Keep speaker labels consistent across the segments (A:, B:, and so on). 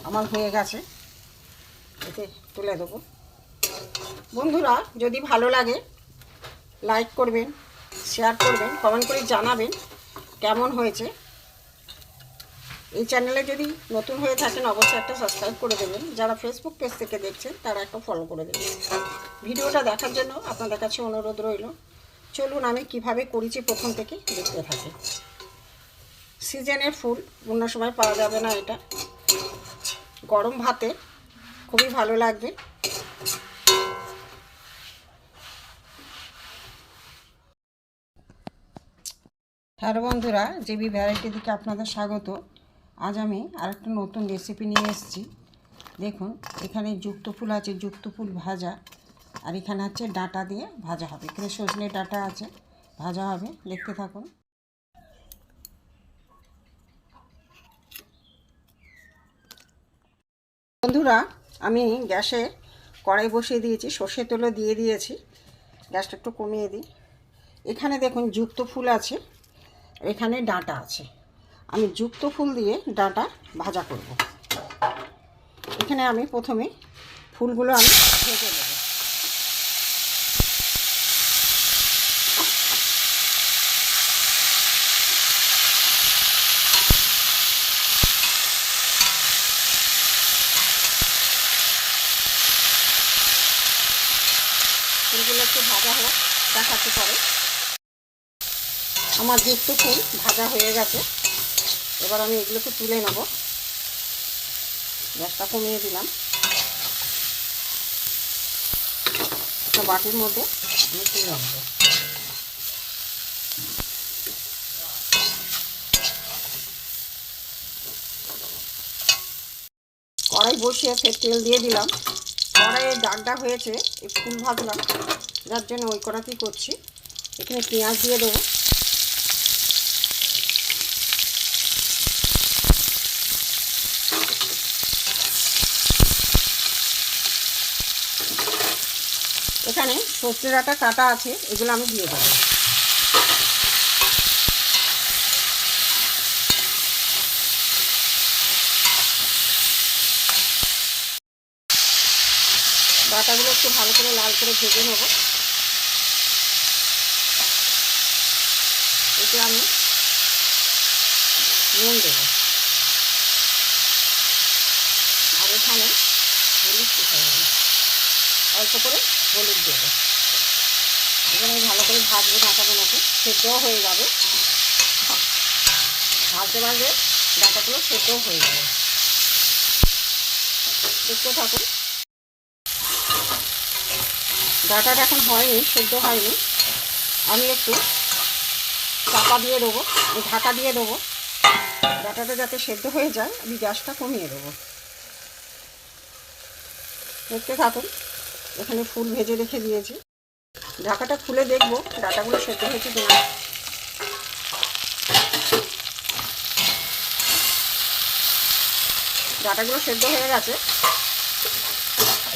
A: আমার হয়ে গেছে, এতে তুলে দেবো। বন্ধুরা, যদি ভালো লাগে লাইক করবেন, শেয়ার করবেন, কমেন্ট করে জানাবেন কেমন হয়েছে। এই চ্যানেলে যদি নতুন হয়ে থাকেন অবশ্যই একটা সাবস্ক্রাইব করে দেবেন। যারা ফেসবুক পেজ থেকে দেখছেন তারা একটা ফলো করে দেবেন। ভিডিওটা দেখার জন্য আপনাদের কাছে অনুরোধ রইল। চলুন আমি কিভাবে করেছি প্রথম থেকে দেখতে থাকি। সিজনের ফুল, অন্য সময় পাওয়া যাবে না। এটা গরম ভাতে খুবই ভালো লাগবে। হ্যালো বন্ধুরা, জেবি ভ্যারাইটি থেকে আপনাদের স্বাগত। আজ আমি আরেকটা নতুন রেসিপি নিয়ে এসেছি। দেখুন, এখানে যুক্ত ফুল আছে, যুক্ত ফুল ভাজা, আর এখানে হচ্ছে ডাঁটা দিয়ে ভাজা হবে। এখানে সজনে ডাঁটা আছে, ভাজা হবে। দেখতে থাকুন। বন্ধুরা, আমি গ্যাসে কড়াই বসিয়ে দিয়েছি, সর্ষের তেলও দিয়ে দিয়েছি। গ্যাসটা একটু কমিয়ে দিই। এখানে দেখুন যুক্ত ফুল আছে, এখানে ডাঁটা আছে। আমি যুক্ত ফুল দিয়ে ডাঁটা ভাজা করব। এখানে আমি প্রথমে ফুলগুলো আমি ভেজে নেব। ফুলগুলো একটু ভাজা হোক, দেখাতে পারে। আমার যুক্ত ফুল ভাজা হয়ে গেছে। এবার আমি এগুলোকে তুলে নেব। গ্যাসটা কমিয়ে দিলাম। একটা বাটির মধ্যে আমি তুলে নেব। কড়াই বসিয়ে ফের তেল দিয়ে দিলাম। কড়াইয়ে দাগটা হয়েছে, এই ফুল ভাজলাম, যার জন্য ওই কড়াতেই করছি। এখানে পেঁয়াজ দিয়ে দেবো। এখানে সর্ষে ডাঁটা কাটা আছে, এগুলো আমি দিয়ে দেবো। ডাঁটাগুলো একটু ভালো করে লাল করে ভেজে নেব। এতে আমি নুন দেবো, আর এখানে হলুদ কোথায় হবে, অল্প করে হলুদ দেবো। এখানে ভালো করে ভাজবো। ডাঁটাগুলোকে সেদ্ধও হয়ে যাবে, ভাজতে ভাজতে ডাঁটাগুলো সেদ্ধও হয়ে যাবে। দেখতে থাকুন। ডাঁটাটা এখন হয়নি, সেদ্ধ হয়নি। আমি একটু চাপা দিয়ে দেবো, ঢাকা দিয়ে দেবো। ডাঁটাটা যাতে সেদ্ধ হয়ে যায় আমি গ্যাসটা কমিয়ে দেবো। দেখতে থাকুন। এখানে ফুল ভেজে রেখে দিয়েছি। ঢাকাটা খুলে দেখবো ডাঁটাগুলো সেদ্ধ হয়েছে কিনা। ডাঁটাগুলো সেদ্ধ হয়ে গেছে,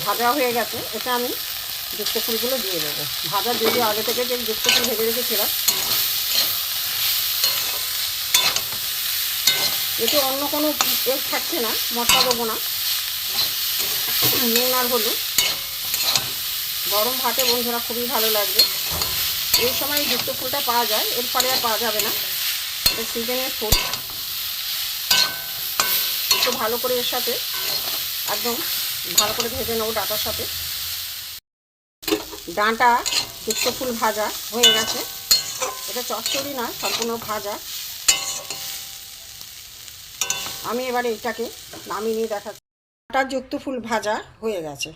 A: ভাজা হয়ে গেছে। এটা আমি যুক্ত ফুলগুলো দিয়ে দেবো। ভাজা দিয়ে আগে থেকে যে যুক্ত ফুল ভেজে রেখেছিলাম। এতে অন্য কোনো এর থাকছে না, মশলা দেবো না। নুন আর হলুদ। গরম ভাতে বন্ধুরা খুবই ভালো লাগবে। এই সময় যুক্ত ফুলটা পাওয়া যায়, এর পরে আর পাওয়া যাবে না। এটা সিজনের ফুল। একটু ভালো করে এর সাথে একদম ভালো করে ভেজে নেবো ডাঁটার সাথে। ডাঁটা যুক্ত ফুল ভাজা হয়ে গেছে। এটা চচ্চড়ি না, সম্পূর্ণ ভাজা। আমি এবারে এটাকে নামিয়ে নিয়ে দেখাচ্ছি। ডাঁটা যুক্ত ফুল ভাজা হয়ে গেছে।